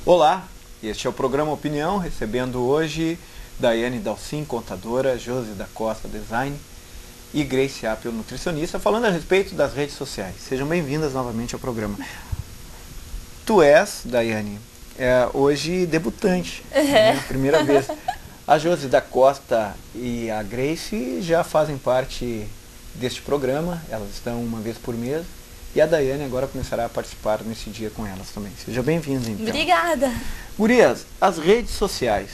Olá, este é o programa Opinião, recebendo hoje Daiane Dalcin, contadora, Josi da Costa, design, e Grace Apple, nutricionista, falando a respeito das redes sociais. Sejam bem-vindas novamente ao programa. Tu és, Daiane, hoje debutante, né? Primeira vez. A Josi da Costa e a Grace já fazem parte deste programa, elas estão uma vez por mês. E a Daiane agora começará a participar nesse dia com elas também. Seja bem-vinda, então. Obrigada. Gurias, as redes sociais.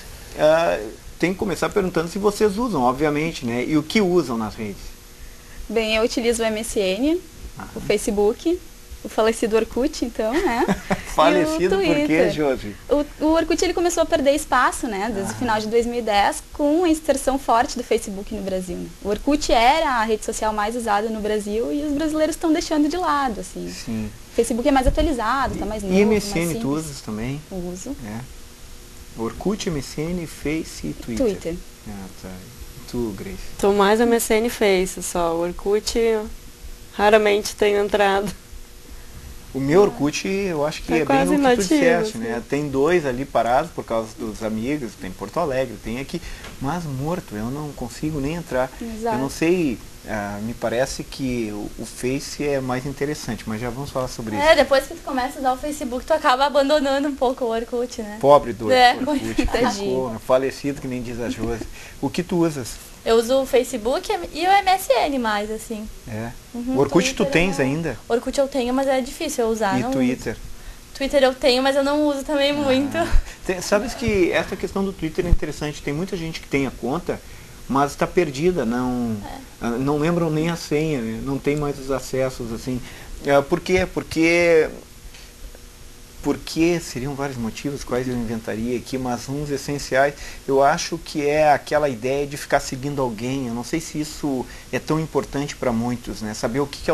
Tem que começar perguntando se vocês usam, obviamente, né? E o que usam nas redes? Bem, eu utilizo o MSN, o Facebook, o falecido Orkut, então, né? Falecido por quê, Josi? O Orkut ele começou a perder espaço, né? Desde o final de 2010, com a inserção forte do Facebook no Brasil. Né? O Orkut era a rede social mais usada no Brasil e os brasileiros estão deixando de lado, assim. Sim. O Facebook é mais atualizado, tá mais novo, e mais MSN simples. tu usas também? Uso. Orkut, MSN, Face e Twitter. Twitter. Tá. Tu, Grace? Tô mais MSN e Face só. O Orkut raramente tenho entrado. O meu Orkut, eu acho que Tá é bem quase o que tu disseste, inativo, né? assim. Tem dois ali parados por causa dos amigos, tem Porto Alegre, tem aqui, mas morto, eu não consigo nem entrar. Exato. Eu não sei, me parece que o Face é mais interessante, mas já vamos falar sobre isso. Depois que tu começa a usar o Facebook, tu acaba abandonando um pouco o Orkut, né? Pobre do Orkut, tadinho. falecido, que nem diz a Josi. O que tu usas? Eu uso o Facebook e o MSN mais, assim. O Orkut tu tens ainda? Orkut eu tenho, mas é difícil eu usar. E não Twitter? Uso. Twitter eu tenho, mas eu não uso também muito. Sabes que essa questão do Twitter é interessante. Tem muita gente que tem a conta, mas está perdida, não lembram nem a senha, né? Não tem mais os acessos, assim. Por quê? Porque seriam vários motivos, quais eu inventaria aqui, mas uns essenciais, eu acho que é aquela ideia de ficar seguindo alguém. Eu não sei se isso é tão importante para muitos, né? Saber o que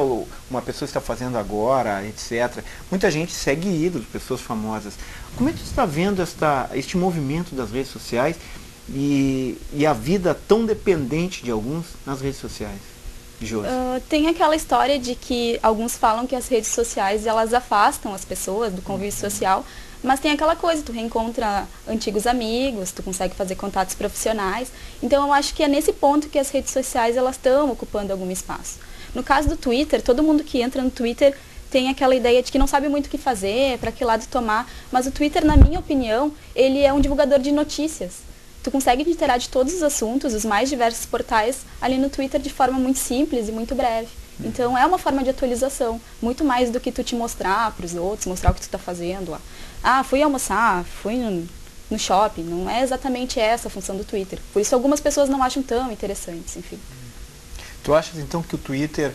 uma pessoa está fazendo agora, etc. Muita gente segue ídolos, pessoas famosas. Como é que você está vendo este movimento das redes sociais e a vida tão dependente de alguns nas redes sociais? Tem aquela história de que alguns falam que as redes sociais elas afastam as pessoas do convívio social, mas tem aquela coisa, tu reencontra antigos amigos, tu consegue fazer contatos profissionais. Então eu acho que é nesse ponto que as redes sociais elas estão ocupando algum espaço. No caso do Twitter, todo mundo que entra no Twitter tem aquela ideia de que não sabe muito o que fazer, para que lado tomar, mas o Twitter, na minha opinião, ele é um divulgador de notícias. Tu consegue interar de todos os assuntos, os mais diversos portais, ali no Twitter de forma muito simples e muito breve. Então é uma forma de atualização, muito mais do que tu te mostrar para os outros, mostrar o que tu está fazendo lá. Fui almoçar, fui no shopping, não é exatamente essa a função do Twitter. Por isso algumas pessoas não acham tão interessantes, enfim. Tu achas então que o Twitter,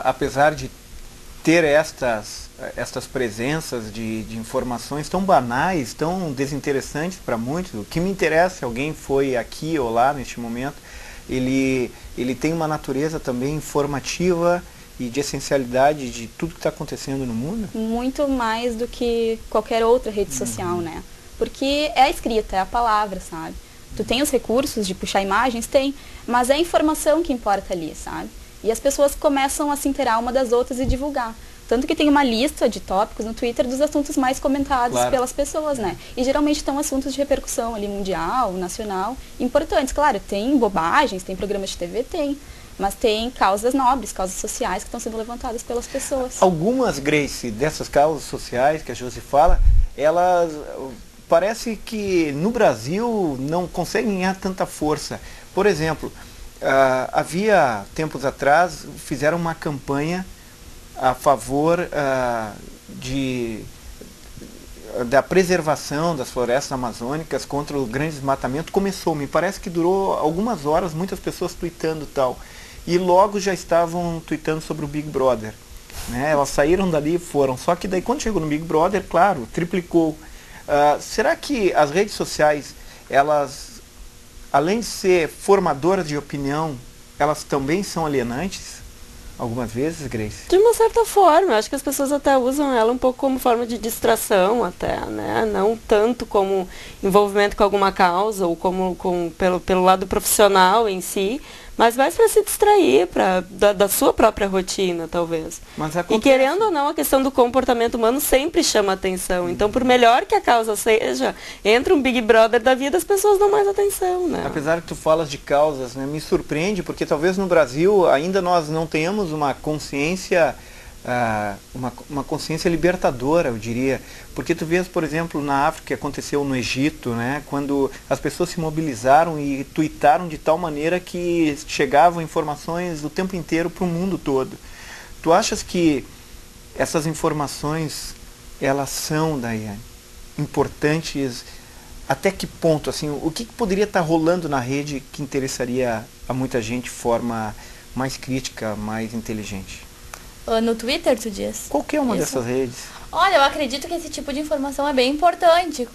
apesar de ter estas presenças de informações tão banais, tão desinteressantes para muitos, o que me interessa se alguém foi aqui ou lá neste momento, ele tem uma natureza também informativa e de essencialidade de tudo que está acontecendo no mundo? Muito mais do que qualquer outra rede social, né? Porque é a escrita, é a palavra, sabe? Tu tem os recursos de puxar imagens? Tem, mas é a informação que importa ali, sabe? E as pessoas começam a se inteirar uma das outras e divulgar. Tanto que tem uma lista de tópicos no Twitter dos assuntos mais comentados pelas pessoas, né? E geralmente estão assuntos de repercussão ali mundial, nacional, importantes. Claro, tem bobagens, tem programas de TV, tem. Mas tem causas nobres, causas sociais que estão sendo levantadas pelas pessoas. Algumas, Grace, dessas causas sociais que a Josi fala, elas parece que no Brasil não conseguem ganhar tanta força. Por exemplo, havia tempos atrás, fizeram uma campanha a favor da preservação das florestas amazônicas contra o grande desmatamento. Começou, me parece que durou algumas horas, muitas pessoas tweetando tal. E logo já estavam tweetando sobre o Big Brother. Né? Elas saíram dali e foram. Só que daí quando chegou no Big Brother, claro, triplicou. Será que as redes sociais, elas, além de ser formadoras de opinião, elas também são alienantes? Algumas vezes, Grace? De uma certa forma, eu acho que as pessoas até usam ela um pouco como forma de distração até, né? Não tanto como envolvimento com alguma causa ou pelo lado profissional em si, mas mais para se distrair, da sua própria rotina, talvez. Mas e querendo ou não, a questão do comportamento humano sempre chama atenção. Então, por melhor que a causa seja, entra um Big Brother da vida, as pessoas dão mais atenção, né? Apesar que tu falas de causas, né, me surpreende, porque talvez no Brasil ainda nós não tenhamos uma consciência, uma consciência libertadora, eu diria. Porque tu vês, por exemplo, na África, que aconteceu no Egito, né, quando as pessoas se mobilizaram e tuitaram de tal maneira que chegavam informações o tempo inteiro para o mundo todo. Tu achas que essas informações, elas são, Daiane, importantes? Até que ponto, assim, o que poderia estar rolando na rede que interessaria a muita gente de forma mais crítica, mais inteligente? No Twitter, tu diz? Qualquer uma dessas redes. Olha, eu acredito que esse tipo de informação é bem importante.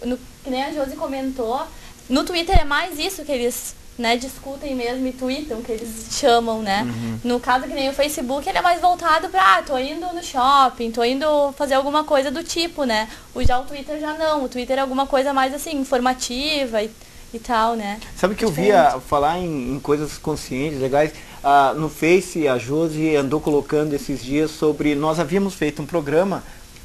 Que nem a Josi comentou, no Twitter é mais isso que eles, né, discutem mesmo e tweetam, que eles chamam, né? Uhum. No caso, que nem o Facebook, ele é mais voltado pra, tô indo no shopping, tô indo fazer alguma coisa do tipo, né? Já o Twitter já não. O Twitter é alguma coisa mais, assim, informativa e tal, né? Sabe que eu via falar em coisas conscientes, legais. No Face, a Josi andou colocando esses dias sobre... Nós havíamos feito um programa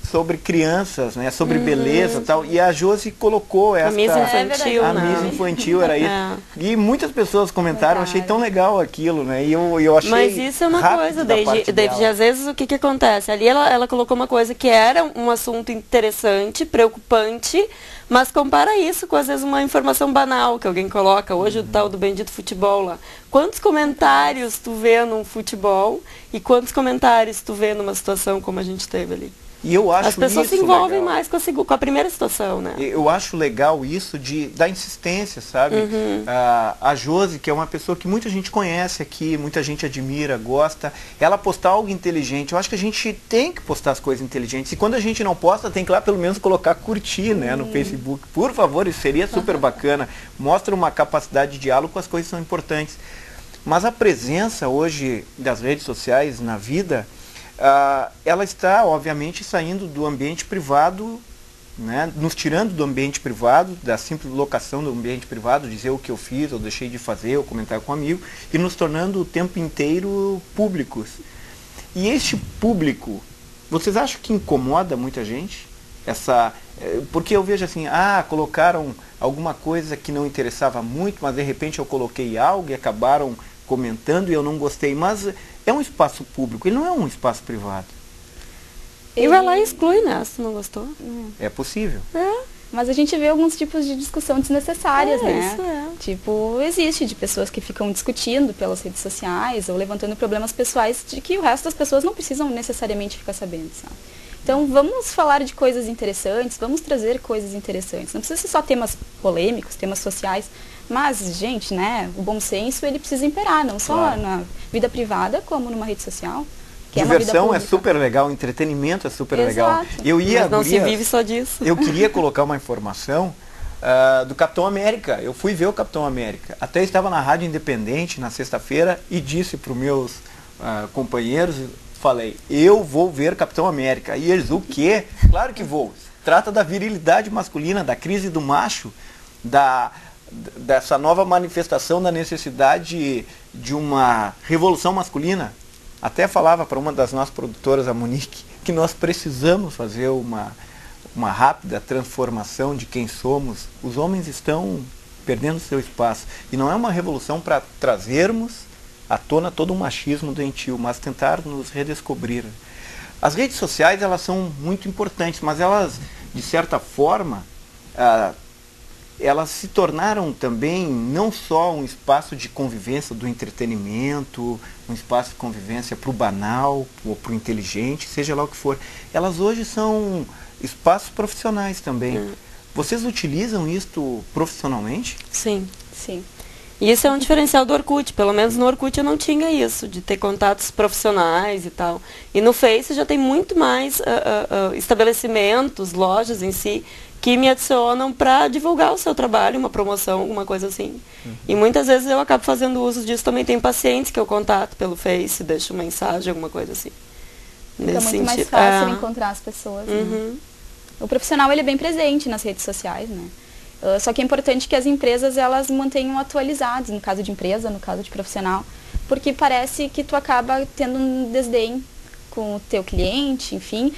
sobre crianças, né, sobre beleza e tal, e a Josi colocou essa... A Miss Infantil, a né? Miss Infantil, era isso. E muitas pessoas comentaram, eu achei tão legal aquilo, né, e eu achei... Mas isso é uma coisa, David, às vezes o que acontece? Ali ela colocou uma coisa que era um assunto interessante, preocupante, mas compara isso com, às vezes, uma informação banal que alguém coloca, hoje o tal do bendito futebol lá. Quantos comentários tu vê num futebol e quantos comentários tu vê numa situação como a gente teve ali? E eu acho as pessoas isso se envolvem legal. mais com a primeira situação, né? Eu acho legal isso da insistência, sabe? A Josi, que é uma pessoa que muita gente conhece aqui, muita gente admira, gosta, ela postar algo inteligente. Eu acho que a gente tem que postar as coisas inteligentes. E quando a gente não posta, tem que lá pelo menos colocar curtir, né, no Facebook. Por favor, isso seria super bacana. Mostra uma capacidade de diálogo com as coisas que são importantes. Mas a presença hoje das redes sociais na vida... ela está, obviamente, saindo do ambiente privado, né, nos tirando do ambiente privado, da simples locação do ambiente privado, dizer o que eu fiz, ou deixei de fazer, ou comentar com um amigo, e nos tornando o tempo inteiro públicos. E este público, vocês acham que incomoda muita gente? Porque eu vejo assim, colocaram alguma coisa que não interessava muito, mas de repente eu coloquei algo e acabaram comentando e eu não gostei, mas é um espaço público, ele não é um espaço privado. E vai lá e exclui, né, se não gostou. É possível. Mas a gente vê alguns tipos de discussão desnecessárias, né? Isso é. Tipo, existe de pessoas que ficam discutindo pelas redes sociais ou levantando problemas pessoais de que o resto das pessoas não precisam necessariamente ficar sabendo, sabe? Então, vamos falar de coisas interessantes, vamos trazer coisas interessantes. Não precisa ser só temas polêmicos, temas sociais, mas, gente, né, o bom senso, ele precisa imperar, não só na vida privada, como numa rede social. Diversão é super legal, entretenimento é super legal. Mas não se vive só disso. Eu queria colocar uma informação do Capitão América. Eu fui ver o Capitão América. Até estava na Rádio Independente na sexta-feira e disse para os meus companheiros, falei, eu vou ver Capitão América. E eles, o quê? Claro que vou. Trata da virilidade masculina, da crise do macho, dessa nova manifestação da necessidade de uma revolução masculina. Até falava para uma das nossas produtoras, a Monique, que nós precisamos fazer uma rápida transformação de quem somos. Os homens estão perdendo seu espaço. E não é uma revolução para trazermos à tona todo o machismo doentio, mas tentar nos redescobrir. As redes sociais, elas são muito importantes, mas elas, de certa forma, elas se tornaram também não só um espaço de convivência do entretenimento, um espaço de convivência para o banal ou para o inteligente, seja lá o que for. Elas hoje são espaços profissionais também. Vocês utilizam isto profissionalmente? Sim. Sim. E isso é um diferencial do Orkut. Pelo menos no Orkut eu não tinha isso, de ter contatos profissionais e tal. E no Face já tem muito mais estabelecimentos, lojas em si, que me adicionam para divulgar o seu trabalho, uma promoção, alguma coisa assim. E muitas vezes eu acabo fazendo uso disso. Também tem pacientes que eu contato pelo Face, deixo mensagem, alguma coisa assim. Fica muito mais fácil encontrar as pessoas. Né? O profissional, ele é bem presente nas redes sociais, né? Só que é importante que as empresas elas mantenham atualizadas, no caso de empresa, no caso de profissional, porque parece que tu acaba tendo um desdém com o teu cliente, enfim,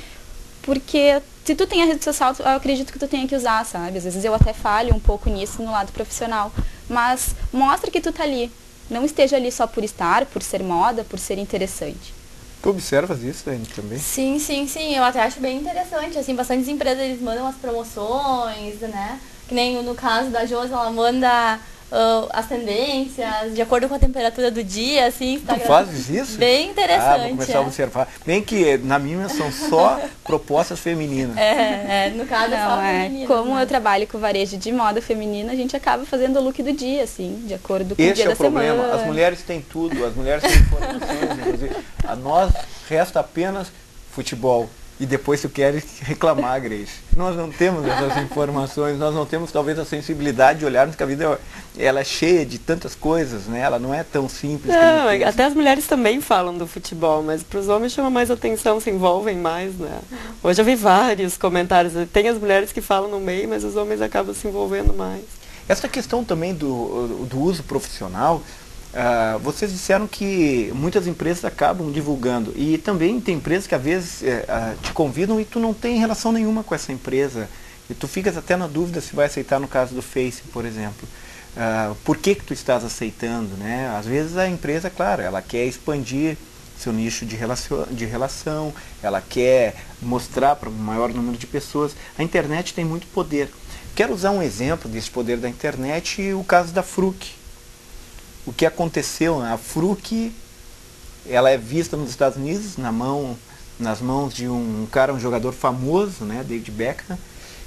porque se tu tem a rede social, eu acredito que tu tenha que usar, sabe? Às vezes eu até falho um pouco nisso no lado profissional, mas mostra que tu tá ali. Não esteja ali só por estar, por ser moda, por ser interessante. Tu observas isso, Dani, também? Sim, sim, sim. Eu até acho bem interessante. Assim, bastantes empresas, eles mandam as promoções, né? Que nem no caso da Josi, ela manda as tendências de acordo com a temperatura do dia, assim. Tu fazes isso? Bem interessante. Vou começar a observar. Bem que na minha são só propostas femininas. No caso é só femininas. Como eu trabalho com varejo de moda feminina, a gente acaba fazendo o look do dia, assim, de acordo com o dia da semana. Esse é o problema. As mulheres têm tudo, as mulheres têm informações, inclusive. A nós resta apenas futebol. E depois tu queres reclamar, Grace. Nós não temos essas informações, nós não temos talvez a sensibilidade de olharmos que a vida ela é cheia de tantas coisas, né? Ela não é tão simples. Não, até as mulheres também falam do futebol, mas para os homens chama mais atenção, se envolvem mais, né? Hoje eu vi vários comentários, tem as mulheres que falam no meio, mas os homens acabam se envolvendo mais. Essa questão também do uso profissional, vocês disseram que muitas empresas acabam divulgando e também tem empresas que às vezes te convidam e tu não tem relação nenhuma com essa empresa e tu ficas até na dúvida se vai aceitar no caso do Face, por exemplo. Por que tu estás aceitando, né? Às vezes a empresa, claro, ela quer expandir seu nicho de relação, ela quer mostrar para um maior número de pessoas. A internet tem muito poder. Quero usar um exemplo desse poder da internet, o caso da Fruc. O que aconteceu, a Fruc, ela é vista nos Estados Unidos, nas mãos de um jogador famoso, né, David Beckham,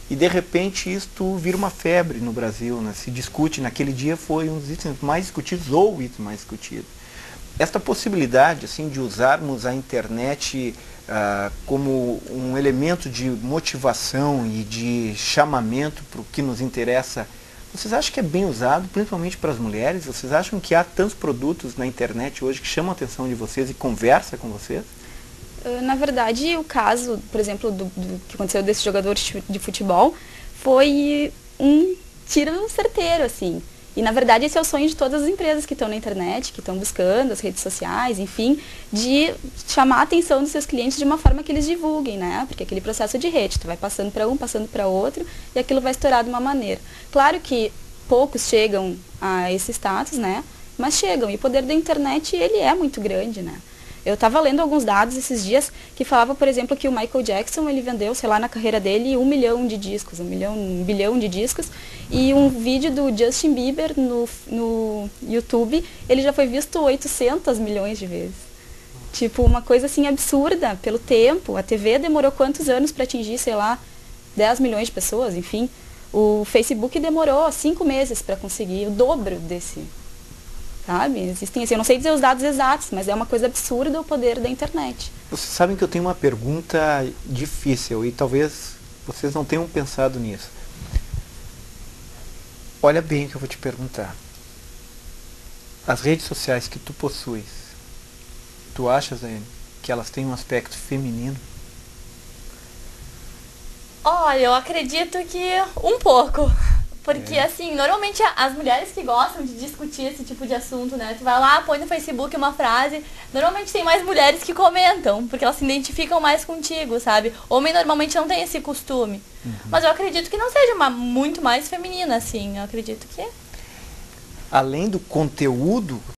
e de repente isto vira uma febre no Brasil, né, se discute, naquele dia foi um dos itens mais discutidos, ou o item mais discutido. Esta possibilidade assim, de usarmos a internet como um elemento de motivação e de chamamento para o que nos interessa, vocês acham que é bem usado, principalmente para as mulheres? Vocês acham que há tantos produtos na internet hoje que chamam a atenção de vocês e conversa com vocês? Na verdade, o caso, por exemplo, do que aconteceu desse jogador de futebol, foi um tiro certeiro, assim. E, na verdade, esse é o sonho de todas as empresas que estão na internet, que estão buscando as redes sociais, enfim, de chamar a atenção dos seus clientes de uma forma que eles divulguem, né? Porque aquele processo de rede, tu vai passando para um, passando para outro, e aquilo vai estourar de uma maneira. Claro que poucos chegam a esse status, né? Mas chegam, e o poder da internet, ele é muito grande, né? Eu estava lendo alguns dados esses dias que falava, por exemplo, que o Michael Jackson, ele vendeu, sei lá, na carreira dele 1 milhão de discos, 1 bilhão de discos, e um vídeo do Justin Bieber no YouTube, ele já foi visto 800 milhões de vezes. Tipo, uma coisa assim absurda pelo tempo. A TV demorou quantos anos para atingir, sei lá, 10 milhões de pessoas, enfim. O Facebook demorou 5 meses para conseguir o dobro desse. Sabe? Existem, assim, eu não sei dizer os dados exatos, mas é uma coisa absurda o poder da internet. Vocês sabem que eu tenho uma pergunta difícil e talvez vocês não tenham pensado nisso. Olha bem o que eu vou te perguntar. As redes sociais que tu possuis, tu achas, Daiane, que elas têm um aspecto feminino? Olha, eu acredito que um pouco. Porque, assim, normalmente as mulheres que gostam de discutir esse tipo de assunto, né? Tu vai lá, põe no Facebook uma frase, normalmente tem mais mulheres que comentam, porque elas se identificam mais contigo, sabe? Homem normalmente não tem esse costume. Mas eu acredito que não seja muito mais feminina, assim. Eu acredito que... Além do conteúdo